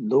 2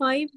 5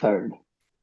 3।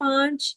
5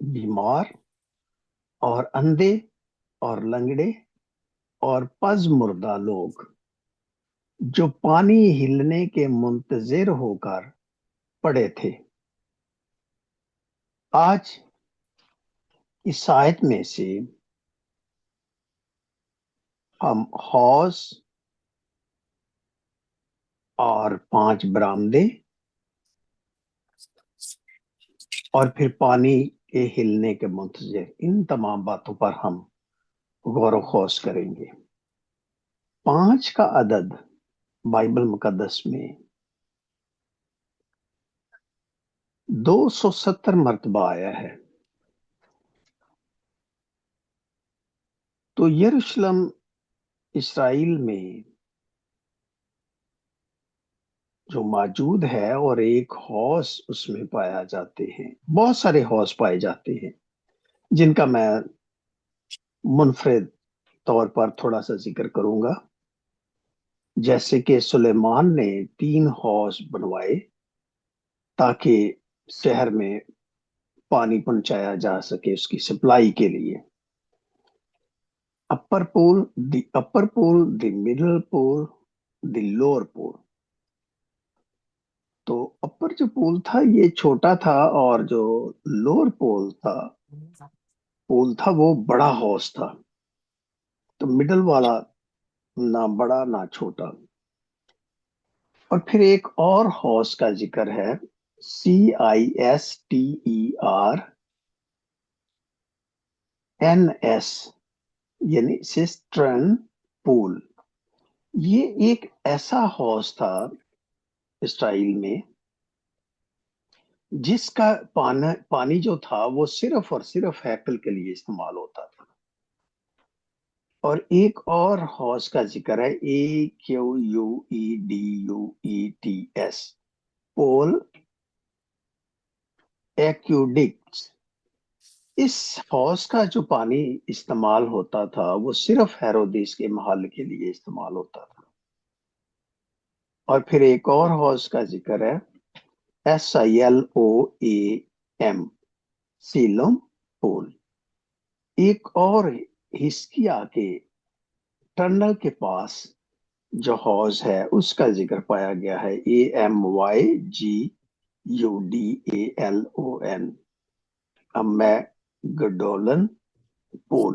بیمار اور اندھے اور لنگڑے اور پز مردہ لوگ جو پانی ہلنے کے منتظر ہو کر پڑے تھے۔ آج اس آیت میں سے ہم حوض اور 5 برآمدے اور پھر پانی کے ہلنے کے منتظر، ان تمام باتوں پر ہم غور و خوض کریں گے۔ 5 کا عدد بائبل مقدس میں 270 مرتبہ آیا ہے۔ تو یروشلم اسرائیل میں جو موجود ہے اور ایک حوض اس میں پایا جاتے ہیں، بہت سارے حوض پائے جاتے ہیں جن کا میں منفرد طور پر تھوڑا سا ذکر کروں گا۔ جیسے کہ سلیمان نے 3 حوض بنوائے تاکہ شہر میں پانی پہنچایا جا سکے اس کی سپلائی کے لیے۔ اپر پول، دی اپر پول، the middle pool, the lower پول۔ تو اپر جو پول تھا یہ چھوٹا تھا، اور جو لوور پول تھا وہ بڑا حوض تھا۔ تو مڈل والا نہ بڑا نہ چھوٹا۔ اور پھر ایک اور حوض کا ذکر ہے، CISTERNS، یعنی سسٹرن پول۔ یہ ایک ایسا حوض تھا اسرائیل میں جس کا پانی جو تھا وہ صرف اور صرف ہیکل کے لیے استعمال ہوتا تھا۔ اور ایک اور حوض کا ذکر ہے، AQUEDUETS، پول ایکوڈکٹس۔ اس حوض کا جو پانی استعمال ہوتا تھا وہ صرف ہیرودیس کے محل کے لیے استعمال ہوتا تھا۔ اور پھر ایک اور حوض کا ذکر ہے، SILOAM، سیلم پول۔ ایک اور حزقیہ کے ٹنل کے پاس جو حوض ہے اس کا ذکر پایا گیا ہے، AMYGUDALON، امیگڈولن پول۔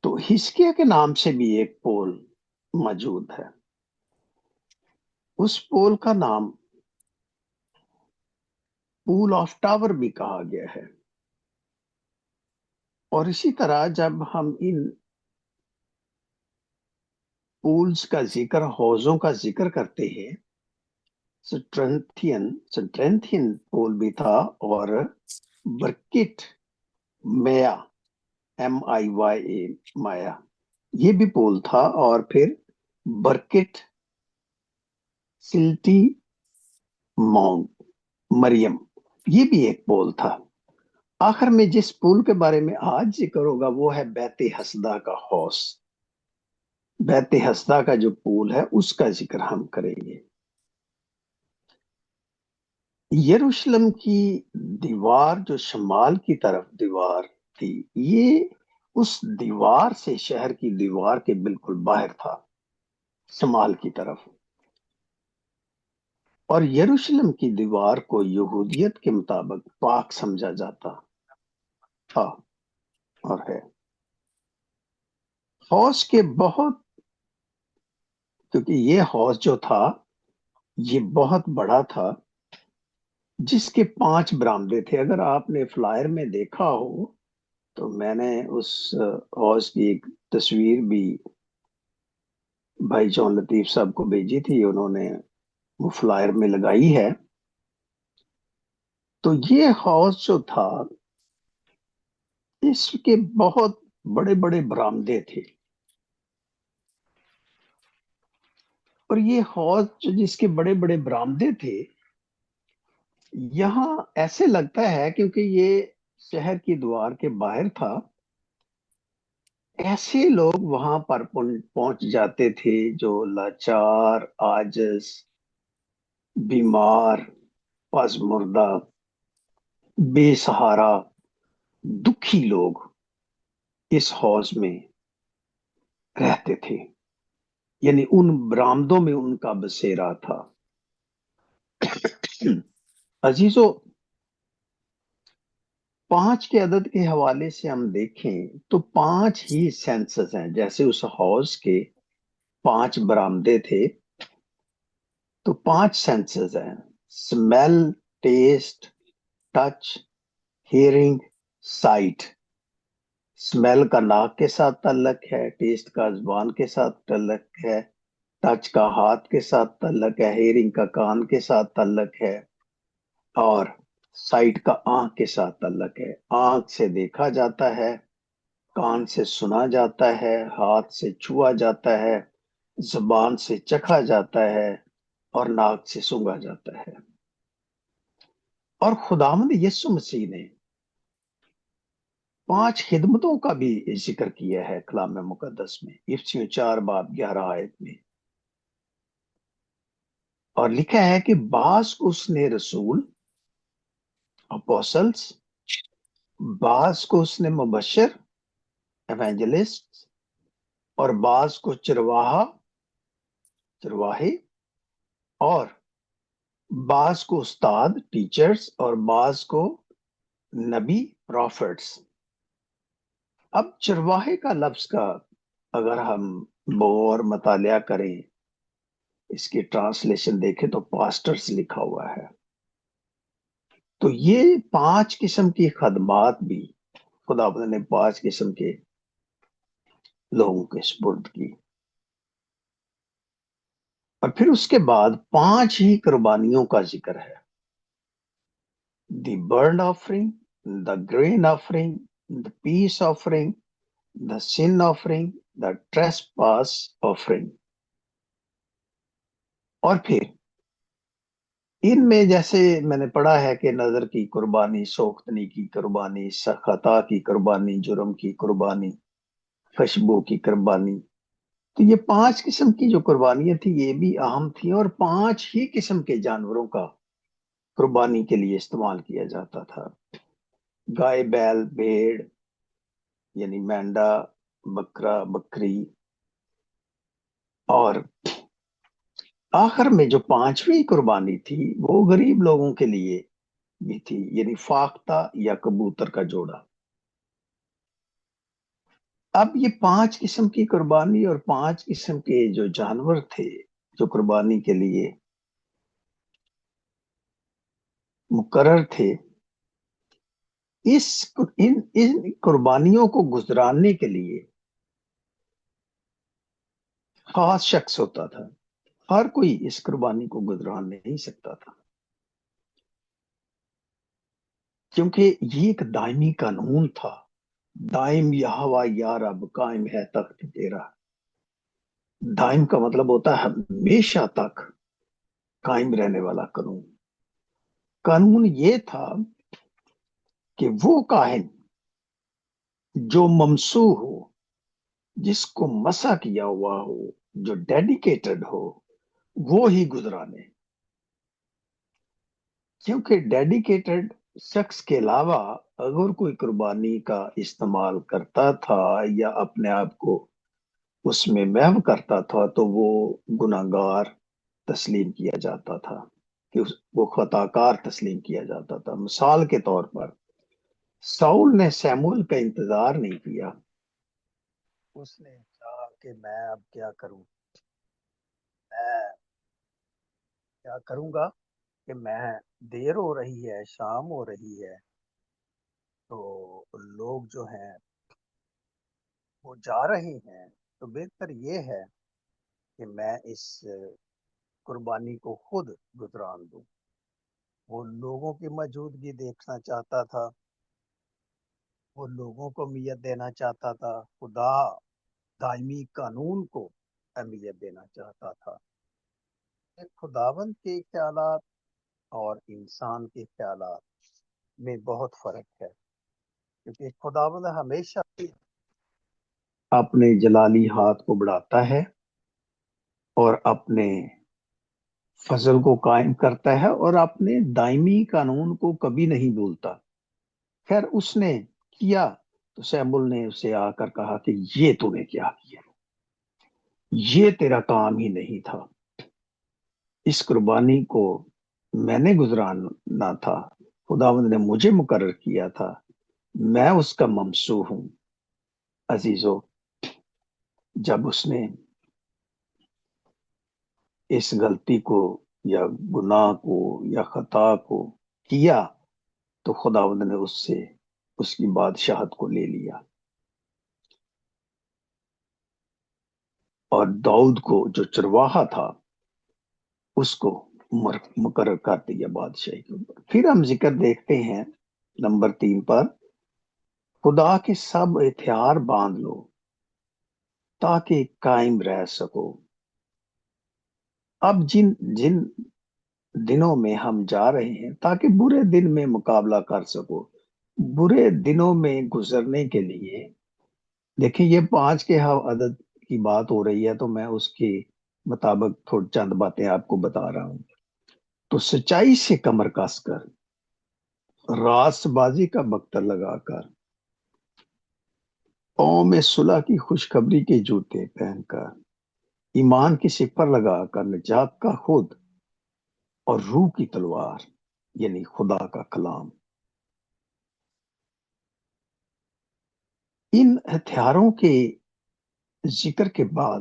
تو حزقیہ کے نام سے بھی ایک پول موجود ہے۔ اس پول کا نام پول آف ٹاور بھی کہا گیا ہے۔ اور اسی طرح جب ہم ان پولز کا ذکر، حوضوں کا ذکر کرتے ہیں، سٹرینتھین پول بھی تھا، اور برکٹ میا، MIYA، مایا، یہ بھی پول تھا، اور پھر برکٹ سلٹی مونگ، مریم، یہ بھی ایک پول تھا۔ آخر میں جس پول کے بارے میں آج ذکر ہوگا وہ ہے بیت حسدہ کا حوض۔ بیت حسدہ کا جو پول ہے اس کا ذکر ہم کریں گے۔ یروشلم کی دیوار جو شمال کی طرف دیوار تھی، یہ اس دیوار سے شہر کی دیوار کے بالکل باہر تھا، شمال کی طرف۔ اور یروشلم کی دیوار کو یہودیت کے مطابق پاک سمجھا جاتا تھا اور ہے۔ حوض کے کیونکہ یہ حوض جو تھا یہ بہت بڑا تھا، جس کے 5 برآمدے تھے۔ اگر آپ نے فلائر میں دیکھا ہو تو میں نے اس حوض کی ایک تصویر بھی بھائی جون لطیف صاحب کو بھیجی تھی، انہوں نے وہ فلائر میں لگائی ہے۔ تو یہ حوض جو تھا اس کے بہت بڑے بڑے برآمدے تھے، اور یہ حوض جس کے بڑے بڑے برآمدے تھے، یہاں ایسے لگتا ہے کیونکہ یہ شہر کی دیوار کے باہر تھا، ایسے لوگ وہاں پر پہنچ جاتے تھے جو لاچار، عاجز، بیمار، پس مردہ، بے سہارا دکھی لوگ اس حوض میں رہتے تھے، یعنی ان برآمدوں میں ان کا بسیرا تھا۔ عزیزو، 5 کے عدد کے حوالے سے ہم دیکھیں تو 5 ہی سینسز ہیں۔ جیسے اس حوض کے 5 برآمدے تھے تو 5 سینسز ہیں: smell, taste, touch, hearing, sight. Smell کا ناک کے ساتھ تعلق ہے، ٹیسٹ کا زبان کے ساتھ تعلق ہے، ٹچ کا ہاتھ کے ساتھ تعلق ہے، ہیئرنگ کا کان کے ساتھ تعلق ہے، اور سائٹ کا آنکھ کے ساتھ تعلق ہے۔ آنکھ سے دیکھا جاتا ہے، کان سے سنا جاتا ہے، ہاتھ سے چھوا جاتا ہے، زبان سے چکھا جاتا ہے، اور ناک سے سونگھا جاتا ہے۔ اور خداوند یسوع مسیح نے 5 خدمتوں کا بھی ذکر کیا ہے کلام مقدس میں، افسیوں 4 باب 11 آیت میں، اور لکھا ہے کہ بعض کو اس نے رسول، اپوسلس، بعض کو اس نے مبشر، ایونجلسٹ، اور بعض کو چرواہے، اور بعض کو استاد، ٹیچرز، اور بعض کو نبی، پروفٹس۔ اب چرواہے کا لفظ کا اگر ہم غور مطالعہ کریں، اس کی ٹرانسلیشن دیکھیں تو پاسٹرز لکھا ہوا ہے۔ تو یہ 5 قسم کی خدمات بھی خداوند نے 5 قسم کے لوگوں کے سپرد کی، اور پھر اس کے بعد 5 ہی قربانیوں کا ذکر ہے: the burnt offering, the grain offering, the peace offering, the sin offering, the trespass offering. اور پھر ان میں جیسے میں نے پڑھا ہے کہ نظر کی قربانی، سوختنی کی قربانی، خطا کی قربانی، جرم کی قربانی، خوشبو کی قربانی، تو یہ 5 قسم کی جو قربانیاں تھیں یہ بھی اہم تھیں، اور 5 ہی قسم کے جانوروں کا قربانی کے لیے استعمال کیا جاتا تھا: گائے، بیل، بھیڑ یعنی مینڈا، بکرا، بکری، اور آخر میں جو 5ویں قربانی تھی وہ غریب لوگوں کے لیے بھی تھی، یعنی فاختہ یا کبوتر کا جوڑا۔ اب یہ 5 قسم کی قربانی اور 5 قسم کے جو جانور تھے جو قربانی کے لیے مقرر تھے، ان قربانیوں کو گزرانے کے لیے خاص شخص ہوتا تھا۔ ہر کوئی اس قربانی کو گزران نہیں سکتا تھا، کیونکہ یہ ایک دائمی قانون تھا۔ دائم یہوہ یا رب، قائم ہے تخت تیرا۔ دائم کا مطلب ہوتا ہے ہمیشہ تک قائم رہنے والا قانون۔ قانون یہ تھا کہ وہ کاہن جو ممسوح ہو، جس کو مسح کیا ہوا ہو، جو ڈیڈیکیٹڈ ہو، وہ ہی گزرانے، کیونکہ ڈیڈیکیٹڈ شخص کے علاوہ اگر کوئی قربانی کا استعمال کرتا تھا یا اپنے آپ کو اس میں محو کرتا تھا تو وہ گناہگار تسلیم کیا جاتا تھا، کہ وہ خطا کار تسلیم کیا جاتا تھا۔ مثال کے طور پر ساؤل نے سیموئل کا انتظار نہیں کیا، اس نے کہا کہ میں اب کیا کروں، میں کیا کروں گا کہ میں دیر ہو رہی ہے، شام ہو رہی ہے، تو لوگ جو ہیں وہ جا رہے ہیں، تو بہتر یہ ہے کہ میں اس قربانی کو خود گزران دوں۔ وہ لوگوں کی موجودگی دیکھنا چاہتا تھا، وہ لوگوں کو اہمیت دینا چاہتا تھا، خدا دائمی قانون کو اہمیت دینا چاہتا تھا۔ خداوند کے خیالات اور انسان کے خیالات میں بہت فرق ہے، کیونکہ خداوند ہمیشہ اپنے جلالی ہاتھ کو بڑھاتا ہے اور اپنے فضل کو قائم کرتا ہے، اور اپنے دائمی قانون کو کبھی نہیں بھولتا۔ خیر، اس نے کیا تو سیمول نے اسے آ کر کہا کہ یہ تو نے کیا کیا، یہ تیرا کام ہی نہیں تھا، اس قربانی کو میں نے گزرانا تھا، خداوند نے مجھے مقرر کیا تھا، میں اس کا ممسو ہوں۔ عزیزو، جب اس نے اس غلطی کو یا گناہ کو یا خطا کو کیا تو خداوند نے اس سے اس کی بادشاہت کو لے لیا، اور داؤد کو جو چرواہا تھا اس کو مقرر کر دیا بادشاہی کے اوپر۔ پھر ہم ذکر دیکھتے ہیں نمبر 3 پر، خدا کے سب ہتھیار باندھ لو تاکہ قائم رہ سکو۔ اب جن جن دنوں میں ہم جا رہے ہیں تاکہ برے دن میں مقابلہ کر سکو۔ برے دنوں میں گزرنے کے لیے دیکھیں، یہ 5 کے عدد کی بات ہو رہی ہے تو میں اس کے مطابق تھوڑی چند باتیں آپ کو بتا رہا ہوں۔ تو سچائی سے کمر کس کر، راست بازی کا بختر لگا کر، پاؤں میں صلح کی خوشخبری کے جوتے پہن کر، ایمان کی سپر لگا کر، نجات کا خود اور روح کی تلوار یعنی خدا کا کلام۔ ان ہتھیاروں کے ذکر کے بعد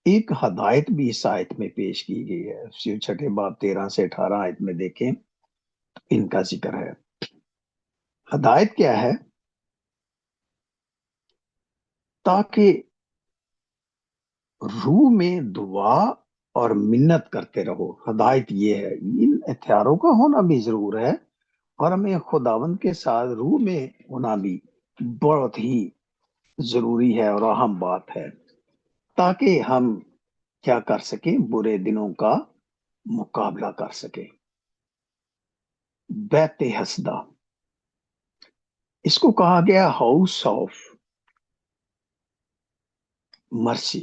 ایک ہدایت بھی اس آیت میں پیش کی گئی ہے۔ 6 باب 13 سے 18 آیت میں دیکھیں، ان کا ذکر ہے۔ ہدایت کیا ہے؟ تاکہ روح میں دعا اور منت کرتے رہو۔ ہدایت یہ ہے، ان ہتھیاروں کا ہونا بھی ضرور ہے، اور ہمیں خداوند کے ساتھ روح میں ہونا بھی بہت ہی ضروری ہے اور اہم بات ہے، تاکہ ہم کیا کر سکیں؟ برے دنوں کا مقابلہ کر سکیں۔ بیت حسدہ، اس کو کہا گیا ہاؤس آف مرسی،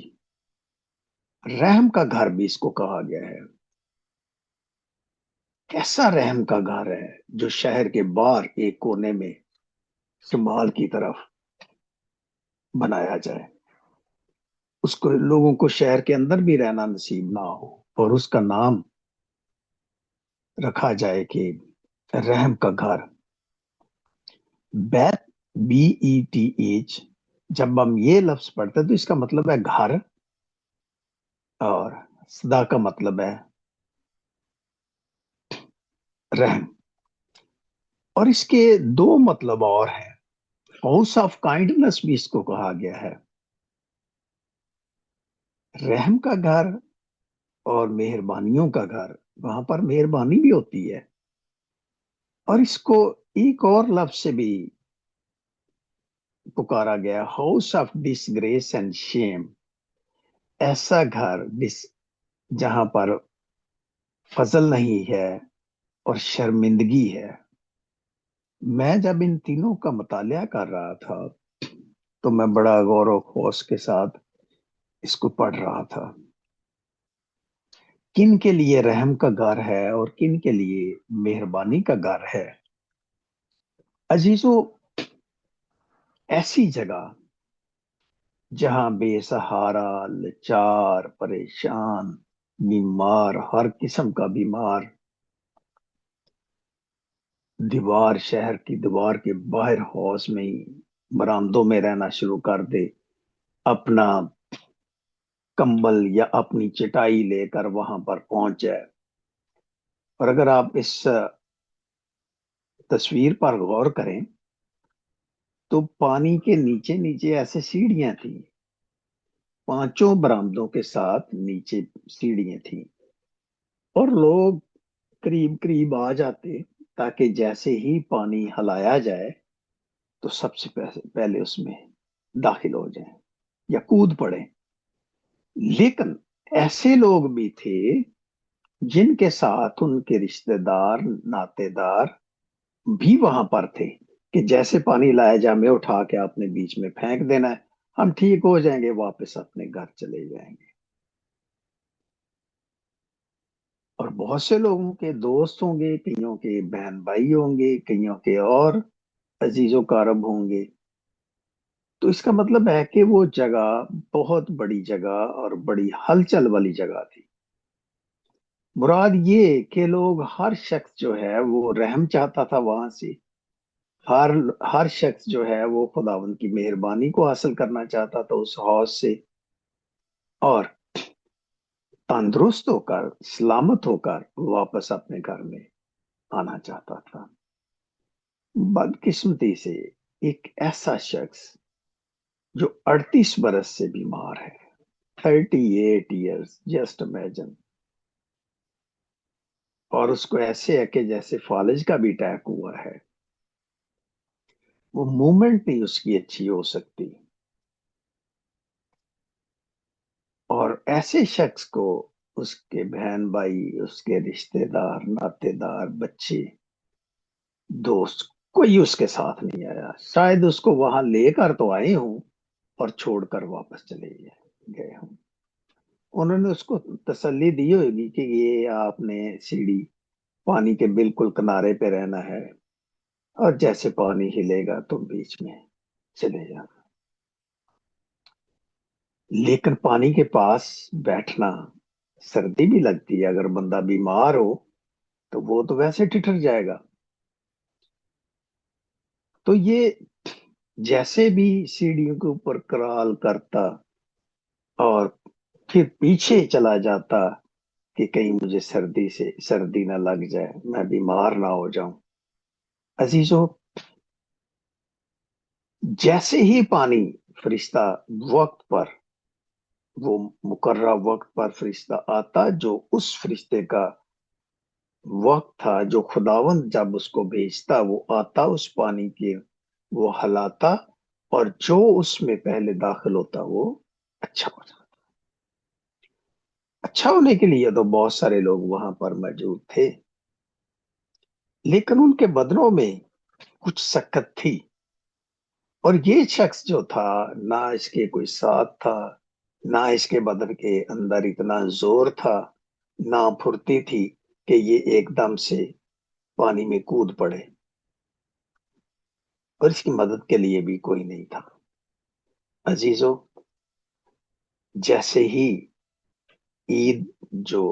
رحم کا گھر بھی اس کو کہا گیا ہے۔ کیسا رحم کا گھر ہے جو شہر کے باہر ایک کونے میں شمال کی طرف بنایا جائے، اس کو لوگوں کو شہر کے اندر بھی رہنا نصیب نہ ہو، اور اس کا نام رکھا جائے کہ رحم کا گھر۔ بیت، BETH، جب ہم یہ لفظ پڑھتے ہیں تو اس کا مطلب ہے گھر، اور صدا کا مطلب ہے رحم، اور اس کے 2 مطلب اور ہیں۔ ہاؤس آف کائنڈنس بھی اس کو کہا گیا ہے، رحم کا گھر اور مہربانیوں کا گھر، وہاں پر مہربانی بھی ہوتی ہے۔ اور اس کو ایک اور لفظ سے بھی پکارا گیا، house of disgrace and shame, ایسا گھر جہاں پر فضل نہیں ہے اور شرمندگی ہے۔ میں جب ان تینوں کا مطالعہ کر رہا تھا تو میں بڑا غور و خوض کے ساتھ اس کو پڑھ رہا تھا، کن کے لیے رحم کا گھر ہے اور کن کے لیے مہربانی کا گھر ہے۔ عزیزو، ایسی جگہ جہاں بے سہارا، لاچار، پریشان، بیمار، ہر قسم کا بیمار دیوار، شہر کی دیوار کے باہر ہاؤس میں ہی برآمدوں میں رہنا شروع کر دے، اپنا کمبل یا اپنی چٹائی لے کر وہاں پر پہنچ جائے۔ اور اگر آپ اس تصویر پر غور کریں تو پانی کے نیچے نیچے ایسے سیڑھیاں تھیں، 5 برآمدوں کے ساتھ نیچے سیڑھیاں تھیں، اور لوگ قریب قریب آ جاتے تاکہ جیسے ہی پانی ہلایا جائے تو سب سے پہلے اس میں داخل ہو جائیں یا کود پڑیں۔ لیکن ایسے لوگ بھی تھے جن کے ساتھ ان کے رشتہ دار، ناتے دار بھی وہاں پر تھے، کہ جیسے پانی لایا جائے ہمیں اٹھا کے اپنے بیچ میں پھینک دینا ہے، ہم ٹھیک ہو جائیں گے، واپس اپنے گھر چلے جائیں گے۔ اور بہت سے لوگوں کے دوست ہوں گے، کئیوں کے بہن بھائی ہوں گے، کئیوں کے اور عزیز و کارب ہوں گے. تو اس کا مطلب ہے کہ وہ جگہ بہت بڑی جگہ اور بڑی ہلچل والی جگہ تھی. مراد یہ کہ لوگ ہر شخص جو ہے وہ رحم چاہتا تھا وہاں سے. ہر ہر شخص جو ہے وہ خداوند کی مہربانی کو حاصل کرنا چاہتا تھا اس حوض سے، اور تندرست ہو کر سلامت ہو کر واپس اپنے گھر میں آنا چاہتا تھا. بدقسمتی سے ایک ایسا شخص جو 38 برس سے بیمار ہے، 38 years، جسٹ امیجن، اور اس کو ایسے ہے کہ جیسے فالج کا بھی اٹیک ہوا ہے، وہ مومنٹ نہیں اس کی اچھی ہو سکتی. اور ایسے شخص کو اس کے بہن بھائی، اس کے رشتہ دار، ناتے دار، بچے، دوست، کوئی اس کے ساتھ نہیں آیا. شاید اس کو وہاں لے کر تو آئے ہوں اور چھوڑ کر واپس چلے گئے ہوں. انہوں نے اس کو تسلی دی ہوگی کہ یہ آپ نے سیڑھی پانی کے بالکل کنارے پہ رہنا ہے، اور جیسے پانی ہلے گا تم بیچ میں چلے جانا. لیکن پانی کے پاس بیٹھنا، سردی بھی لگتی ہے، اگر بندہ بیمار ہو تو وہ تو ویسے ٹھٹر جائے گا. تو یہ جیسے بھی سیڑھیوں کے اوپر کرال کرتا اور پھر پیچھے چلا جاتا کہ کہیں مجھے سردی نہ لگ جائے، میں بیمار نہ ہو جاؤں. عزیزو، جیسے ہی پانی فرشتہ وقت پر، وہ مقررہ وقت پر فرشتہ آتا، جو اس فرشتے کا وقت تھا، جو خداوند جب اس کو بھیجتا، وہ آتا اس پانی کے، وہ ہلاتا، اور جو اس میں پہلے داخل ہوتا وہ اچھا ہو جاتا. اچھا ہونے کے لیے تو بہت سارے لوگ وہاں پر موجود تھے، لیکن ان کے بدنوں میں کچھ سکت تھی. اور یہ شخص جو تھا، نہ اس کے کوئی ساتھ تھا، نہ اس کے بدن کے اندر اتنا زور تھا، نہ پھرتی تھی کہ یہ ایک دم سے پانی میں کود پڑے، اور اس کی مدد کے لیے بھی کوئی نہیں تھا. عزیزو، جیسے ہی عید جو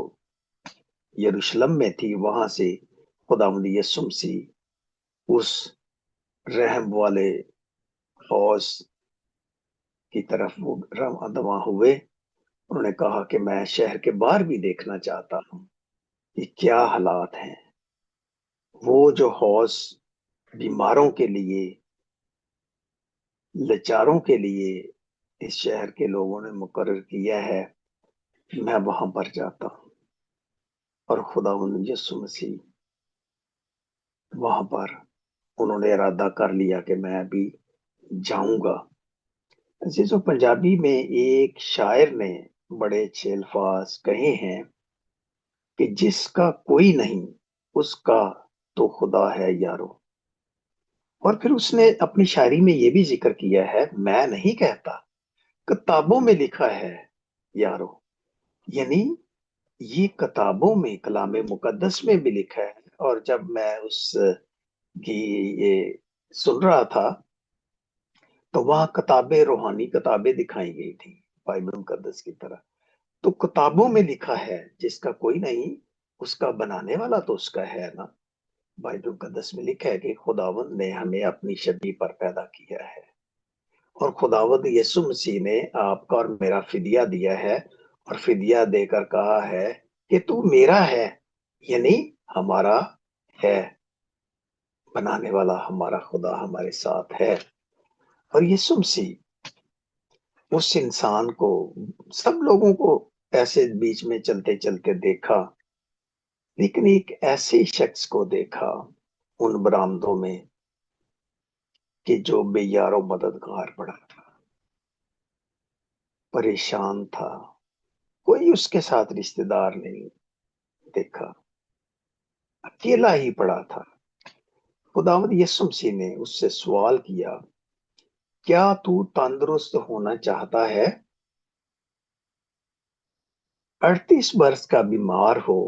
یروشلم میں تھی، وہاں سے خداوند یسوع مسیح اس رحم والے حوض کی طرف وہ رواں دواں ہوئے. انہوں نے کہا کہ میں شہر کے باہر بھی دیکھنا چاہتا ہوں کہ کیا حالات ہیں. وہ جو حوض بیماروں کے لیے، لچاروں کے لیے اس شہر کے لوگوں نے مقرر کیا ہے، میں وہاں پر جاتا ہوں. اور خداوند یسوع مسیح وہاں پر، انہوں نے ارادہ کر لیا کہ میں بھی جاؤں گا. عزیزو، پنجابی میں ایک شاعر نے بڑے اچھے الفاظ کہے ہیں کہ جس کا کوئی نہیں اس کا تو خدا ہے یارو. اور پھر اس نے اپنی شاعری میں یہ بھی ذکر کیا ہے، میں نہیں کہتا، کتابوں میں لکھا ہے یارو. یعنی یہ کتابوں میں، کلام مقدس میں بھی لکھا ہے. اور جب میں اس کی یہ سن رہا تھا تو وہاں کتابیں، روحانی کتابیں دکھائی گئی تھی بائبل مقدس کی طرح. تو کتابوں میں لکھا ہے جس کا کوئی نہیں اس کا بنانے والا تو اس کا ہے نا. بائبل مقدس میں لکھا ہے کہ خداوند نے ہمیں اپنی شبیہ پر پیدا کیا ہے، اور خداوند یسوع مسیح نے آپ کا اور میرا فدیہ دیا ہے، اور فدیہ دے کر کہا ہے کہ تو میرا ہے، یعنی ہمارا ہے. بنانے والا ہمارا خدا ہمارے ساتھ ہے. اور یسوع مسیح اس انسان کو، سب لوگوں کو ایسے بیچ میں چلتے چلتے دیکھا، لیکن ایک ایسے شخص کو دیکھا ان برآمدوں میں کہ جو بے یار و مددگار پڑا تھا، پریشان تھا، کوئی اس کے ساتھ رشتہ دار نہیں دیکھا، اکیلا ہی پڑا تھا. خداوند یسوع مسیح نے اس سے سوال کیا، کیا تو تندرست ہونا چاہتا ہے؟ 38 برس کا بیمار ہو،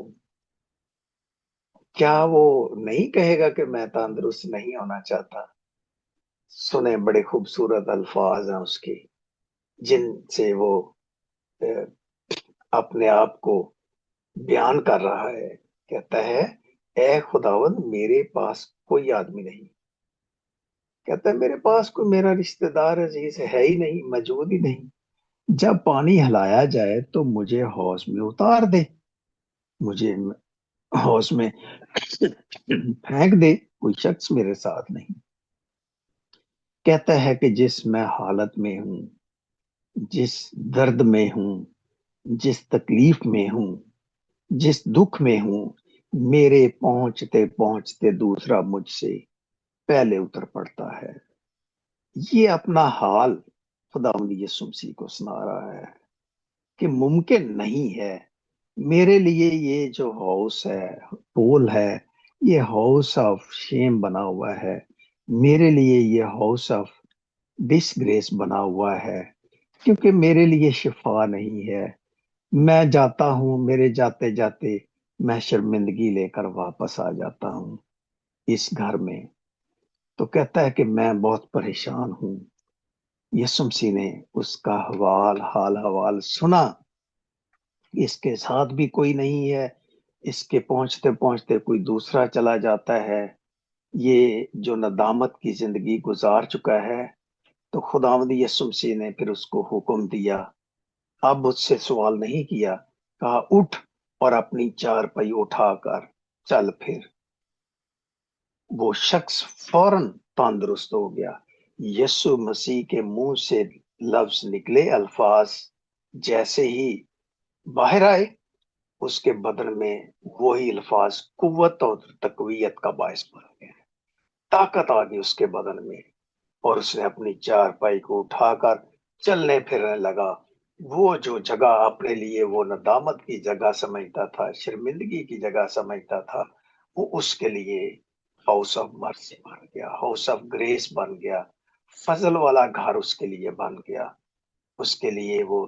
کیا وہ نہیں کہے گا کہ میں تندرست نہیں ہونا چاہتا؟ سنے بڑے خوبصورت الفاظ ہیں اس کے، جن سے وہ اپنے آپ کو بیان کر رہا ہے. کہتا ہے اے خداوند میرے پاس کوئی آدمی نہیں. کہتا ہے میرے پاس کوئی میرا رشتہ دار عزیز ہے ہی نہیں، موجود ہی نہیں. جب پانی ہلایا جائے تو مجھے حوض میں اتار دے، مجھے حوض میں پھینک دے، کوئی شخص میرے ساتھ نہیں. کہتا ہے کہ جس میں حالت میں ہوں، جس درد میں ہوں، جس تکلیف میں ہوں، جس دکھ میں ہوں، میرے پہنچتے پہنچتے دوسرا مجھ سے پہلے اتر پڑتا ہے. یہ اپنا حال خداوند یسوع مسیح کو سنا رہا ہے کہ ممکن نہیں ہے میرے لیے یہ جو ہاؤس ہے، پول ہے، یہ ہاؤس آف شیم بنا ہوا ہے، میرے لیے یہ ہاؤس آف ڈس گریس بنا ہوا ہے، کیونکہ میرے لیے شفا نہیں ہے. میں جاتا ہوں، میرے جاتے جاتے میں شرمندگی لے کر واپس آ جاتا ہوں اس گھر میں. تو کہتا ہے کہ میں بہت پریشان ہوں. یسوع مسیح نے اس کا حال حوال سنا. اس کے ساتھ بھی کوئی نہیں ہے، اس کے پہنچتے پہنچتے کوئی دوسرا چلا جاتا ہے، یہ جو ندامت کی زندگی گزار چکا ہے. تو خداوند یسوع مسیح نے پھر اس کو حکم دیا، اب اس سے سوال نہیں کیا، کہا اٹھ اور اپنی چارپائی اٹھا کر چل پھر. وہ شخص فوراً تندرست ہو گیا. یسوع مسیح کے منہ سے لفظ نکلے، الفاظ جیسے ہی باہر آئے، اس کے بدن میں وہی الفاظ قوت اور تقویت کا باعث بن گئے. طاقت آ گئی اس کے بدن میں، اور اس نے اپنی چارپائی کو اٹھا کر چلنے پھرنے لگا. وہ جو جگہ اپنے لیے وہ ندامت کی جگہ سمجھتا تھا، شرمندگی کی جگہ سمجھتا تھا، وہ اس کے لیے ہاؤس آف مرسی بن گیا، ہاؤس آف گریس بن گیا، فضل والا گھر اس کے لیے بن گیا. اس کے لیے وہ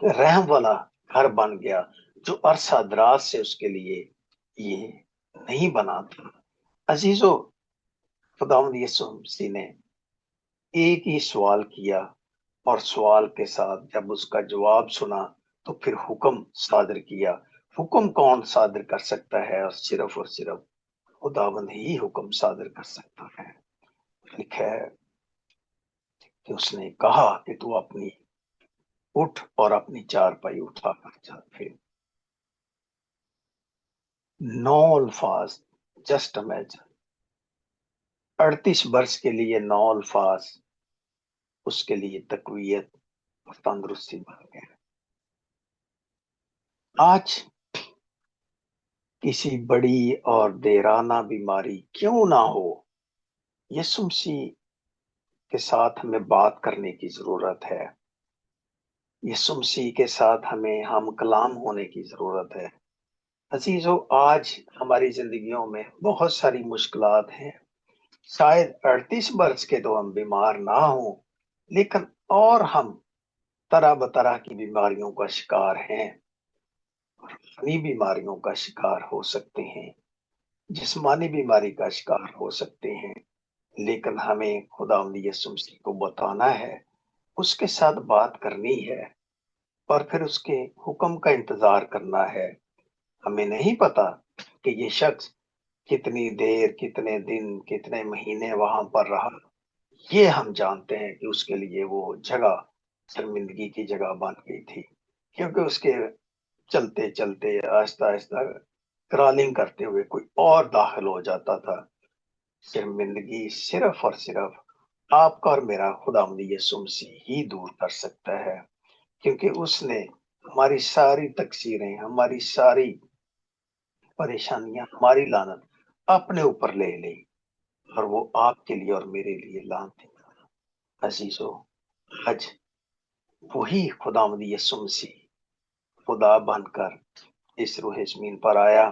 رحم والا گھر بن گیا، جو عرصہ دراز سے اس کے لیے یہ نہیں بنا تھا. عزیزو، خداوند یسوع مسیح نے ایک ہی سوال کیا، اور سوال کے ساتھ جب اس کا جواب سنا تو پھر حکم صادر کیا. حکم کون صادر کر سکتا ہے؟ اور صرف خداوند ہی حکم صادر کر سکتا ہے. لکھا ہے کہ اس نے کہا کہ تو اپنی اٹھ اور اپنی چارپائی اٹھا کر چل پھر. 9 الفاظ، جسٹ امیجن، 38 برس کے لیے 9 الفاظ اس کے لیے تقویت اور تندرستی بن گئے. آج کسی بڑی اور دیرانہ بیماری کیوں نہ ہو، یسوع مسیح کے ساتھ ہمیں بات کرنے کی ضرورت ہے. یسوع مسیح کے ساتھ ہمیں ہم کلام ہونے کی ضرورت ہے. عزیزو، آج ہماری زندگیوں میں بہت ساری مشکلات ہیں. شاید 38 برس کے تو ہم بیمار نہ ہوں، لیکن اور ہم طرح بطرح کی بیماریوں کا شکار ہیں، روحانی بیماریوں کا شکار ہو سکتے ہیں، جسمانی بیماری کا شکار ہو سکتے ہیں. لیکن ہمیں خداوند یسوع مسیح کو بتانا ہے، اس کے ساتھ بات کرنی ہے، اور پھر اس کے حکم کا انتظار کرنا ہے. ہمیں نہیں پتا کہ یہ شخص کتنی دیر، کتنے دن، کتنے مہینے وہاں پر رہا. یہ ہم جانتے ہیں کہ اس کے لیے وہ جگہ شرمندگی کی جگہ بن گئی تھی، کیونکہ اس کے چلتے چلتے آہستہ آہستہ کرالنگ کرتے ہوئے کوئی اور داخل ہو جاتا تھا. شرمندگی صرف اور صرف آپ کا اور میرا خداوند یسوع مسیح ہی دور کر سکتا ہے، کیونکہ اس نے ہماری ساری تقصیریں، ہماری ساری پریشانیاں، ہماری لعنت اپنے اوپر لے لی، اور وہ آپ کے لیے اور میرے لیے لعنت. عزیزو، آج وہی خداوند یسوع مسیح خدا بن کر اس روح زمین پر آیا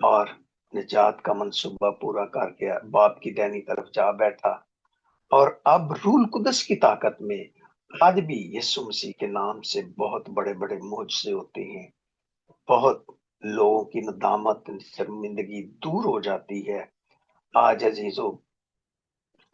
اور نجات کا منصوبہ پورا کر کے باپ کی دائنی طرف جا بیٹھا. اور اب روح القدس کی طاقت میں آج بھی یسوع مسیح کے نام سے بہت بڑے بڑے معجزے ہوتے ہیں. بہت لوگوں کی ندامت، شرمندگی دور ہو جاتی ہے. آج عزیزو،